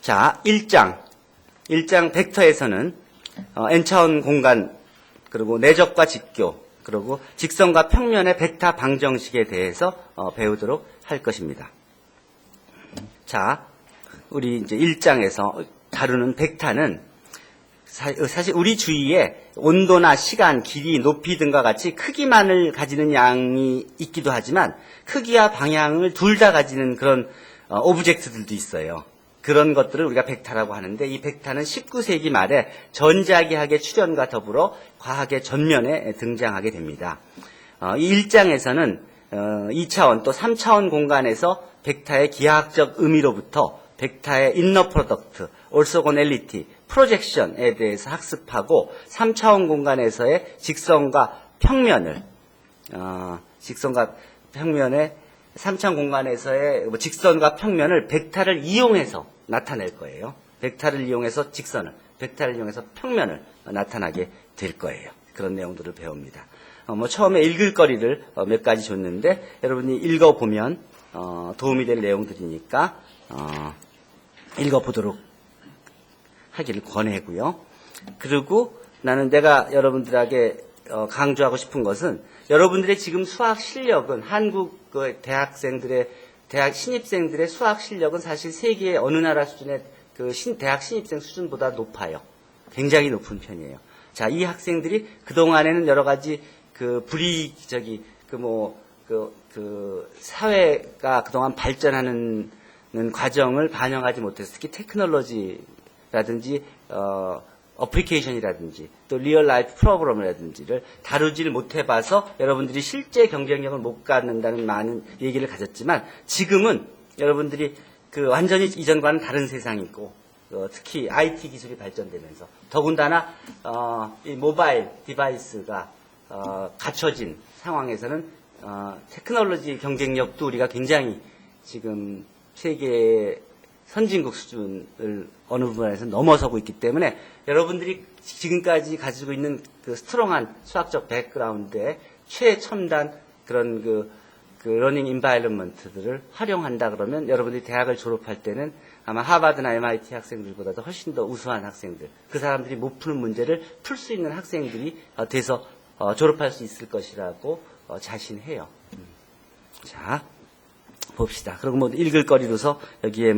자, 1장 벡터에서는 n차원 공간, 그리고 내적과 직교, 그리고 직선과 평면의 벡터 방정식에 대해서 배우도록 할 것입니다. 자, 우리 이제 1장에서 다루는 벡터는 사실 우리 주위에 온도나 시간, 길이, 높이 등과 같이 크기만을 가지는 양이 있기도 하지만 크기와 방향을 둘 다 가지는 그런 오브젝트들도 있어요. 그런 것들을 우리가 벡터라고 하는데, 이 벡터는 19세기 말에 전자기학의 출현과 더불어 과학의 전면에 등장하게 됩니다. 이 1장에서는 2차원 또 3차원 공간에서 벡터의 기하학적 의미로부터 벡터의 인너 프로덕트, 올소고넬리티, 프로젝션에 대해서 학습하고, 3차원 공간에서의 직선과 평면의 3차원 공간에서의 직선과 평면을 벡터를 이용해서 나타낼 거예요. 벡터를 이용해서 직선을, 벡터를 이용해서 평면을 나타나게 될 거예요. 그런 내용들을 배웁니다. 처음에 읽을 거리를 몇 가지 줬는데, 여러분이 읽어보면 도움이 될 내용들이니까 읽어보도록 하기를 권해고요. 그리고 나는 내가 여러분들에게 강조하고 싶은 것은, 여러분들의 지금 수학 실력은, 한국 대학생들의, 대학 신입생들의 수학 실력은 사실 세계의 어느 나라 수준의 대학 신입생 수준보다 높아요. 굉장히 높은 편이에요. 자, 이 학생들이 그동안에는 여러 가지 사회가 그동안 발전하는 과정을 반영하지 못해서, 특히 테크놀로지라든지, 어플리케이션이라든지, 또 리얼 라이프 프로그램이라든지를 다루지를 못해봐서 여러분들이 실제 경쟁력을 못 갖는다는 많은 얘기를 가졌지만, 지금은 여러분들이 완전히 이전과는 다른 세상이고, 특히 IT 기술이 발전되면서, 더군다나, 이 모바일 디바이스가, 갖춰진 상황에서는, 테크놀로지 경쟁력도 우리가 굉장히 지금 세계 선진국 수준을 어느 부분에서 넘어서고 있기 때문에, 여러분들이 지금까지 가지고 있는 스트롱한 수학적 백그라운드에 최첨단 그런 러닝 인바이러먼트들을 활용한다 그러면, 여러분들이 대학을 졸업할 때는 아마 하버드나 MIT 학생들보다도 훨씬 더 우수한 학생들, 그 사람들이 못 푸는 문제를 풀 수 있는 학생들이 돼서 졸업할 수 있을 것이라고 자신해요. 자, 봅시다. 그리고 읽을 거리로서 여기에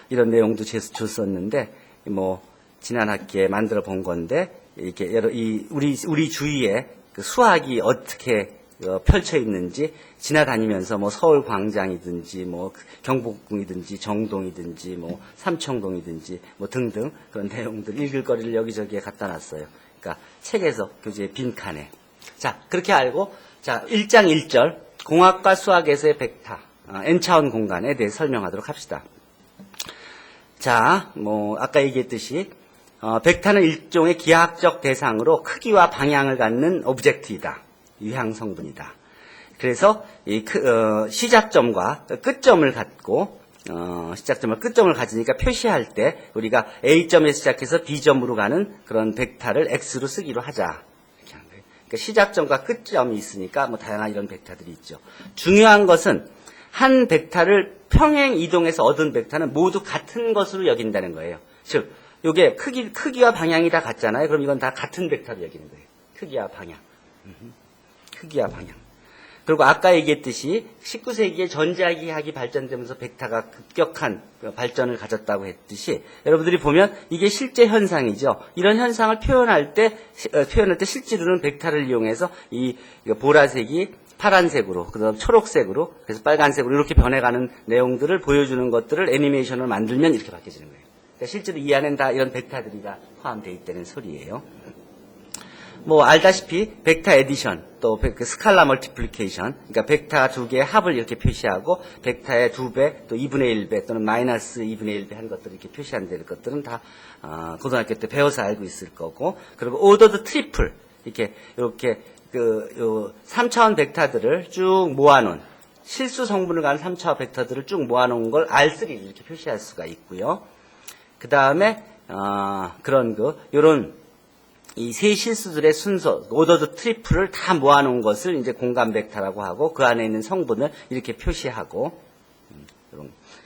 이런 내용도 줬었는데, 지난 학기에 만들어 본 건데, 이렇게 우리 주위에 수학이 어떻게 펼쳐 있는지 지나다니면서 서울 광장이든지 경복궁이든지 정동이든지 삼청동이든지 등등 그런 내용들, 읽을 거리를 여기저기에 갖다 놨어요. 그러니까 책에서 교재 빈칸에. 자, 그렇게 알고, 자, 1장 1절 공학과 수학에서의 벡터, n차원 공간에 대해 설명하도록 합시다. 자, 아까 얘기했듯이 벡터는 일종의 기하학적 대상으로 크기와 방향을 갖는 오브젝트이다. 유형 성분이다. 그래서 이 시작점과 끝점을 갖고, 시작점과 끝점을 가지니까 표시할 때 우리가 A점에서 시작해서 B점으로 가는 그런 벡터를 X로 쓰기로 하자. 이렇게 한 거예요. 그러니까 시작점과 끝점이 있으니까 다양한 이런 벡터들이 있죠. 중요한 것은 한 벡터를 평행 이동해서 얻은 벡터는 모두 같은 것으로 여긴다는 거예요. 즉, 요게 크기와 방향이 다 같잖아요. 그럼 이건 다 같은 벡터로 여기는 거예요. 크기와 방향. 크기와 방향. 그리고 아까 얘기했듯이 19세기에 전자기학이 발전되면서 벡터가 급격한 발전을 가졌다고 했듯이, 여러분들이 보면 이게 실제 현상이죠. 이런 현상을 표현할 때 실제로는 벡터를 이용해서 이 보라색이 파란색으로, 그다음 초록색으로, 그래서 빨간색으로 이렇게 변해가는 내용들을 보여주는 것들을 애니메이션을 만들면 이렇게 바뀌어지는 거예요. 그러니까 실제로 이 안에는 다 이런 벡터들이 다 포함되어 있다는 소리예요. 알다시피 벡터 에디션, 또 스칼라 멀티플리케이션, 그러니까 벡터 두 개의 합을 이렇게 표시하고, 벡터의 2배, 또 2분의 1배, 또는 마이너스 2분의 1배 한 것들을 이렇게 표시한다는 것들은 다 고등학교 때 배워서 알고 있을 거고, 그리고 오더드 트리플, 이렇게 3차원 벡터들을 쭉 모아놓은, 실수 성분을 가는 3차원 벡터들을 쭉 모아놓은 걸 R3를 이렇게 표시할 수가 있고요. 그 다음에 요런 이 세 실수들의 순서, 오더드 트리플을 다 모아놓은 것을 이제 공간 벡터라고 하고, 그 안에 있는 성분을 이렇게 표시하고,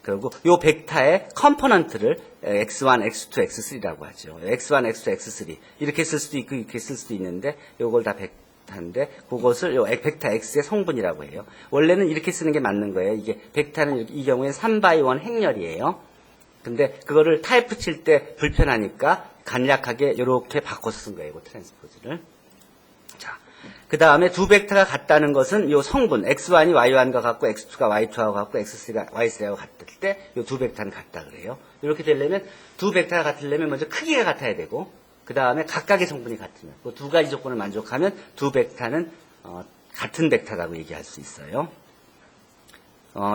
그리고 요 벡터의 컴포넌트를 x1, x2, x3라고 하죠. x1, x2, x3 이렇게 쓸 수도 있고 이렇게 쓸 수도 있는데 요걸 다 벡터인데 그것을 요 벡터 x의 성분이라고 해요. 원래는 이렇게 쓰는 게 맞는 거예요. 이게 벡터는 이 경우에 3x1 행렬이에요. 근데 그거를 타입 칠 때 불편하니까 간략하게 이렇게 바꿔서 쓴 거예요. 트랜스포즈를. 자, 그 다음에 두 벡터가 같다는 것은 요 성분 x1이 y1과 같고 x2가 y2하고 같고 x3가 y3하고 같을 때 요 두 벡터는 같다 그래요. 이렇게 되려면 두 벡터가 같으려면 먼저 크기가 같아야 되고 그 다음에 각각의 성분이 같으면 그 두 가지 조건을 만족하면 두 벡터는 같은 벡터라고 얘기할 수 있어요.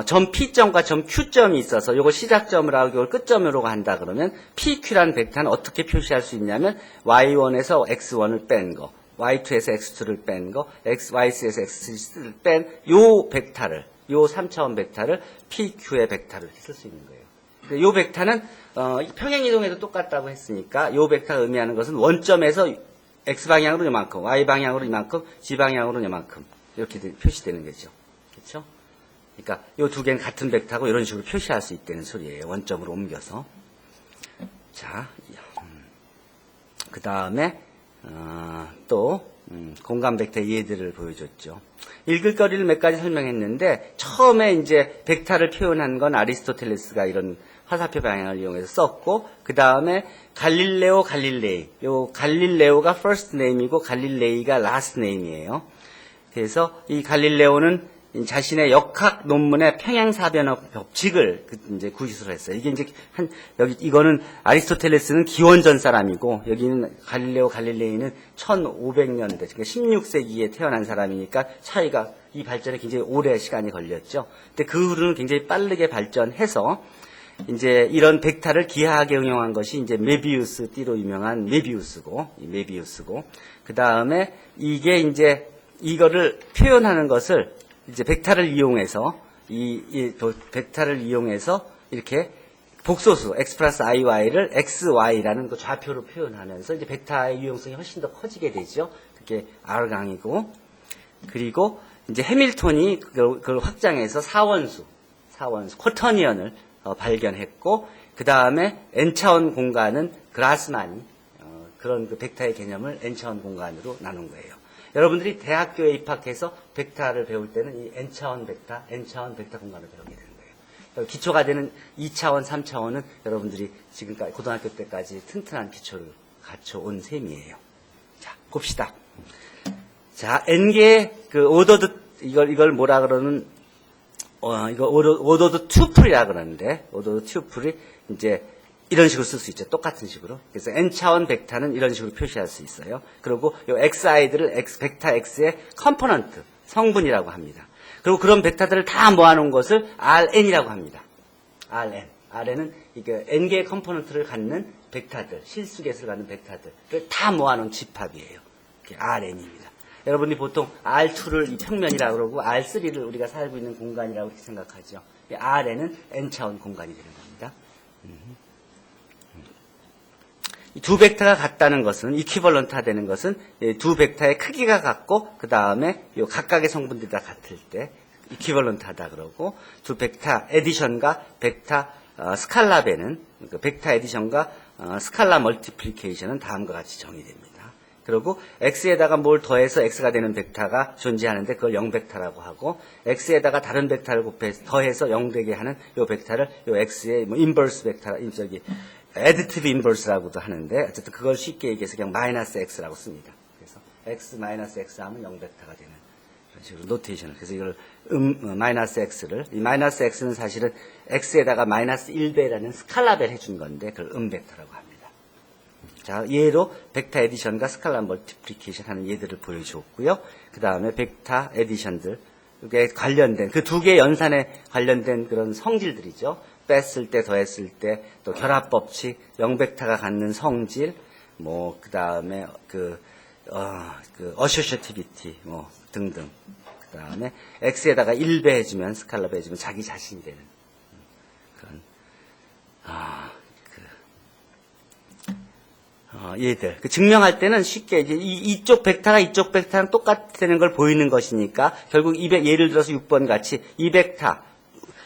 점 P점과 점 Q점이 있어서 요걸 시작점으로 하고 이걸 끝점으로 한다 그러면 PQ라는 벡터는 어떻게 표시할 수 있냐면 Y1에서 X1을 뺀 거, Y2에서 X2를 뺀 거, Y3에서 X3를 뺀 요 벡터를, 요 3차원 벡터를 PQ의 벡터로 이렇게 쓸 수 있는 거예요. 요 벡터는 평행이동에도 똑같다고 했으니까 요 벡터가 의미하는 것은 원점에서 X방향으로 이만큼, Y방향으로 이만큼, G방향으로 이만큼 이렇게 표시되는 거죠. 그렇죠? 그러니까 이 두 개는 같은 벡터고 이런 식으로 표시할 수 있다는 소리예요. 원점으로 옮겨서. 자, 그 다음에 또 공간 벡터의 예들을 보여줬죠. 읽을 거리를 몇 가지 설명했는데 처음에 이제 벡터를 표현한 건 아리스토텔레스가 이런 화살표 방향을 이용해서 썼고 그 다음에 갈릴레오 갈릴레이. 요 갈릴레오가 first name이고 갈릴레이가 last name이에요. 그래서 이 갈릴레오는 자신의 역학 논문의 평행사변학 법칙을 이제 구시를 했어요. 이게 이제 여기 이거는 아리스토텔레스는 기원전 사람이고 여기는 갈릴레오 갈릴레이는 1500년대 그러니까 16세기에 태어난 사람이니까 차이가 이 발전에 굉장히 오래 시간이 걸렸죠. 근데 그 후로는 굉장히 빠르게 발전해서 이제 이런 벡터를 기하학에 응용한 것이 이제 메비우스 띠로 유명한 메비우스고 그 다음에 이게 이제 이거를 표현하는 것을 이제 벡터를 이용해서 벡터를 이용해서 이렇게 복소수 x 플러스 iy를 xy라는 그 좌표로 표현하면서 이제 벡터의 유용성이 훨씬 더 커지게 되죠. 그게 R강이고 그리고 이제 해밀턴이 그걸 확장해서 사원수 쿼터니언을 발견했고 그 다음에 n차원 공간은 그라스만이 그런 그 벡터의 개념을 n차원 공간으로 나눈 거예요. 여러분들이 대학교에 입학해서 벡터를 배울 때는 이 n차원 벡터 공간을 배우게 되는 거예요. 기초가 되는 2차원, 3차원은 여러분들이 지금까지 고등학교 때까지 튼튼한 기초를 갖춰온 셈이에요. 자, 봅시다. 자, n개의 그 오더드 이걸 뭐라 그러는 이거 오더드 튜플이라 그러는데 오더드 튜플이 이제 이런 식으로 쓸 수 있죠. 똑같은 식으로. 그래서 n차원 벡터는 이런 식으로 표시할 수 있어요. 그리고 요 xi들을 벡터 x의 컴포넌트, 성분이라고 합니다. 그리고 그런 벡터들을 다 모아놓은 것을 Rn이라고 합니다. Rn은 이게 n개의 컴포넌트를 갖는 벡터들, 실수계수를 갖는 벡터들을 다 모아놓은 집합이에요. 이게 Rn입니다. 여러분이 보통 R2를 이 평면이라고 그러고 R3를 우리가 살고 있는 공간이라고 이렇게 생각하죠. Rn은 n차원 공간이 되는 겁니다. 두 벡터가 같다는 것은 이퀴벌런트가 되는 것은 두 벡터의 크기가 같고 그 다음에 요 각각의 성분들이 다 같을 때 이퀴벌런트하다 그러고 두 벡터 에디션과 벡터 스칼라배는 그 벡터 에디션과 스칼라 멀티플리케이션은 다음과 같이 정의됩니다. 그리고 x에다가 뭘 더해서 x가 되는 벡터가 존재하는데 그걸 0벡터라고 하고 x에다가 다른 벡터를 더해서 0되게 하는 요 벡터를 요 x의 뭐 인버스 벡터 애디티브 인버스라고도 하는데 어쨌든 그걸 쉽게 얘기해서 그냥 마이너스 x라고 씁니다. 그래서 x 마이너스 x 하면 0벡터가 되는 그런 식으로 노테이션을. 그래서 이걸 마이너스 x를 이 마이너스 x는 사실은 x에다가 마이너스 1배라는 스칼라배를 해준 건데 그걸 벡터라고 합니다. 자, 예로 벡터 에디션과 스칼라 멀티플리케이션 하는 예들을 보여주었고요. 그 다음에 벡터 에디션들 그게 관련된 그 두 개의 연산에 관련된 그런 성질들이죠. 뺐을 때, 더했을 때, 또 결합법칙, 0벡터가 갖는 성질, 뭐, 그 다음에, associativity, 뭐, 등등. 그 다음에, x에다가 1배 해주면, 스칼라배 해주면 자기 자신이 되는, 그런, 얘들. 증명할 때는 쉽게, 이제 이쪽 벡터가 이쪽 벡터랑 똑같다는 걸 보이는 것이니까, 결국 예를 들어서 6번 같이 이 벡터,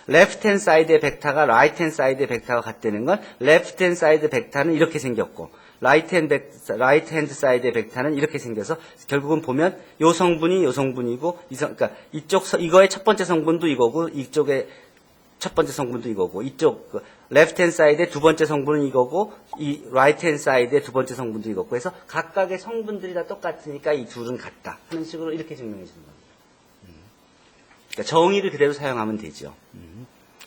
레프트 핸드 사이드의 벡터가 라이트 핸드 사이드의 벡터가 같다는 건 레프트 핸드 사이드 벡터는 이렇게 생겼고 라이트 핸드 사이드의 벡터는 이렇게 생겨서 결국은 보면 요 성분이 요 성분이고 그러니까 이거의 첫 번째 성분도 이거고 이쪽의 첫 번째 성분도 이거고 이쪽 레프트 핸드 사이드의 두 번째 성분은 이거고 이 라이트 핸드 사이드의 두 번째 성분도 이거고 해서 각각의 성분들이 다 똑같으니까 이 둘은 같다 하는 식으로 이렇게 증명해 주는 겁니다. 그러니까 정의를 그대로 사용하면 되죠.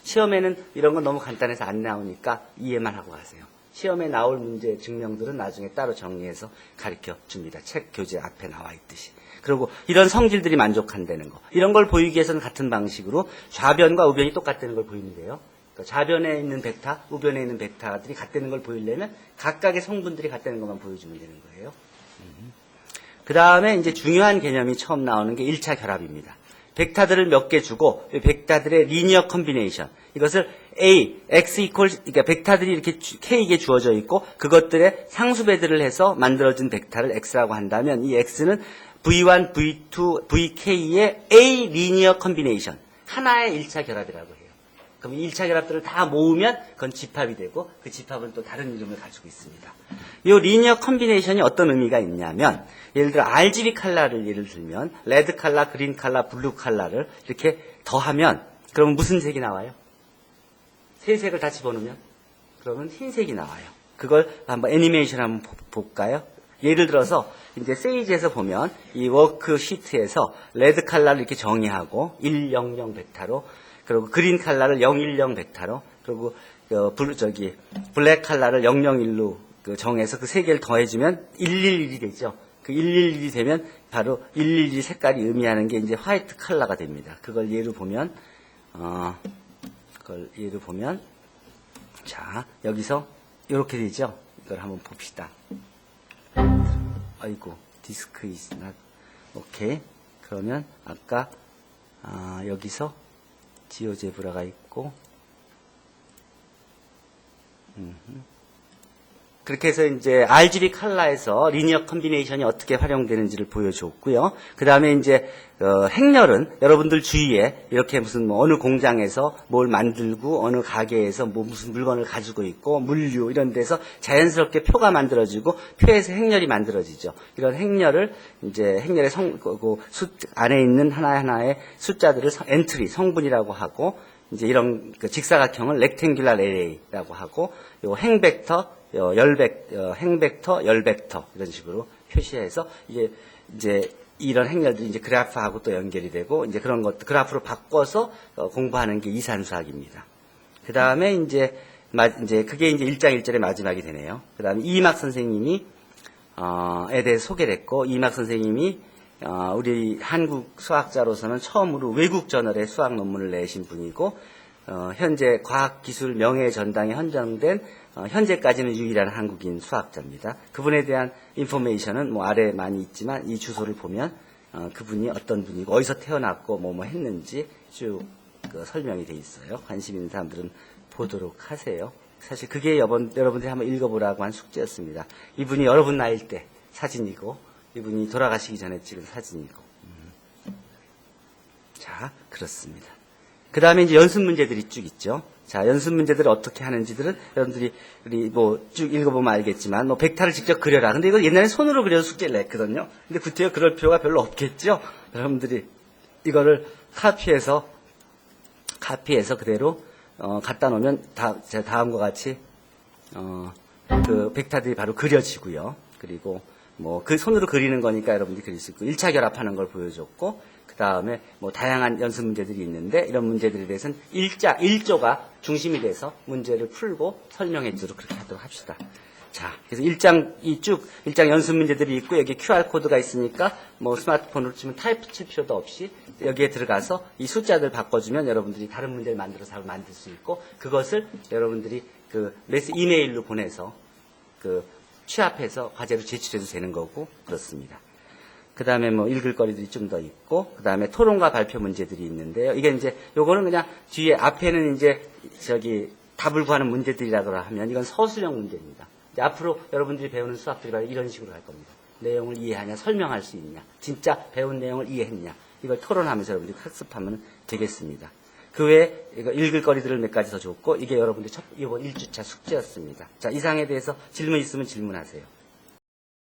시험에는 이런 건 너무 간단해서 안 나오니까 이해만 하고 가세요. 시험에 나올 문제 증명들은 나중에 따로 정리해서 가르쳐 줍니다. 책 교재 앞에 나와 있듯이. 그리고 이런 성질들이 만족한다는 거. 이런 걸 보이기 위해서는 같은 방식으로 좌변과 우변이 똑같다는 걸 보이면 돼요. 그러니까 좌변에 있는 벡터, 우변에 있는 벡터들이 같다는 걸 보이려면 각각의 성분들이 같다는 것만 보여주면 되는 거예요. 그 다음에 이제 중요한 개념이 처음 나오는 게 1차 결합입니다. 벡터들을 몇 개 주고 벡터들의 리니어 컨비네이션 이것을 A, X 이퀄 그러니까 벡터들이 이렇게 K에게 주어져 있고 그것들의 상수배들을 해서 만들어진 벡터를 X라고 한다면 이 X는 V1, V2, VK의 A 리니어 컨비네이션 하나의 1차 결합이라고 해요. 그럼 이 1차 결합들을 다 모으면 그건 집합이 되고 그 집합은 또 다른 이름을 가지고 있습니다. 이 리니어 컨비네이션이 어떤 의미가 있냐면 예를 들어 RGB 컬러를 예를 들면 레드 컬러, 그린 컬러, 블루 컬러를 이렇게 더하면 그러면 무슨 색이 나와요? 세 색을 다 집어넣으면 그러면 흰색이 나와요. 그걸 한번 애니메이션 한번 볼까요? 예를 들어서 이제 세이지에서 보면 이 워크시트에서 레드 컬러를 이렇게 정의하고 100 벡터로 그리고 그린 컬러를 010 벡터로 그리고 블랙 컬러를 001로 정해서 그 세 개를 더해주면 111이 되죠. 그 111이 되면 바로 112 색깔이 의미하는 게 이제 화이트 컬러가 됩니다. 그걸 예로 보면 자 여기서 이렇게 되죠. 이걸 한번 봅시다. 아이고 디스크 is not 오케이. 그러면 아까 여기서 지오제브라가 있고 그렇게 해서 이제 RGB 컬러에서 리니어 컨비네이션이 어떻게 활용되는지를 보여줬고요. 그 다음에 이제 행렬은 여러분들 주위에 이렇게 무슨 뭐 어느 공장에서 뭘 만들고 어느 가게에서 뭐 무슨 물건을 가지고 있고 물류 이런 데서 자연스럽게 표가 만들어지고 표에서 행렬이 만들어지죠. 이런 행렬을 이제 행렬의 안에 있는 하나하나의 숫자들을 엔트리 성분이라고 하고 이제 이런 그 직사각형을 렉탱귤러 에레이라고 하고 요 행벡터 행벡터, 열벡터 이런 식으로 표시해서 이제 이런 행렬들이 이제 그래프하고 또 연결이 되고 이제 그런 것 그래프로 바꿔서 공부하는 게 이산수학입니다. 그 다음에 이제 그게 이제 1장 1절의 마지막이 되네요. 그 다음에 이막 선생님이 에 대해서 소개를 했고 이막 선생님이 우리 한국 수학자로서는 처음으로 외국 저널에 수학 논문을 내신 분이고 현재 과학기술 명예전당에 헌정된 현재까지는 유일한 한국인 수학자입니다. 그분에 대한 인포메이션은 뭐 아래 많이 있지만 이 주소를 보면 그분이 어떤 분이고 어디서 태어났고 뭐 했는지 쭉 설명이 돼 있어요. 관심 있는 사람들은 보도록 하세요. 사실 그게 여러분들이 한번 읽어보라고 한 숙제였습니다. 이분이 여러분 나이일 때 사진이고 이분이 돌아가시기 전에 찍은 사진이고 자 그렇습니다. 그 다음에 이제 연습 문제들이 쭉 있죠. 자, 연습 문제들을 어떻게 하는지들은 여러분들이 우리 뭐 쭉 읽어보면 알겠지만 뭐 벡터를 직접 그려라. 근데 이걸 옛날에 손으로 그려서 숙제를 냈거든요. 근데 구태여 그럴 필요가 별로 없겠죠. 여러분들이 이거를 카피해서 그대로 갖다 놓으면 다음과 같이 그 벡터들이 바로 그려지고요. 그리고 뭐 그 손으로 그리는 거니까 여러분들이 그릴 수 있고 1차 결합하는 걸 보여줬고 그 다음에 뭐 다양한 연습 문제들이 있는데 이런 문제들에 대해서는 1조가 중심이 돼서 문제를 풀고 설명해 주도록 그렇게 하도록 합시다. 자, 그래서 1장 연습 문제들이 있고 여기 QR코드가 있으니까 뭐 스마트폰으로 치면 타입 칠 필요도 없이 여기에 들어가서 이 숫자들 바꿔주면 여러분들이 다른 문제를 만들어서 만들 수 있고 그것을 여러분들이 이메일로 보내서 취합해서 과제로 제출해도 되는 거고 그렇습니다. 그 다음에 뭐 읽을 거리들이 좀 더 있고, 그 다음에 토론과 발표 문제들이 있는데요. 이게 이제, 요거는 그냥 뒤에 앞에는 이제, 답을 구하는 문제들이라고 하면 이건 서술형 문제입니다. 이제 앞으로 여러분들이 배우는 수학들이 바로 이런 식으로 갈 겁니다. 내용을 이해하냐, 설명할 수 있냐, 진짜 배운 내용을 이해했냐, 이걸 토론하면서 여러분들이 학습하면 되겠습니다. 그 외에 이거 읽을 거리들을 몇 가지 더 줬고 이게 여러분들 이번 1주차 숙제였습니다. 자, 이상에 대해서 질문 있으면 질문하세요.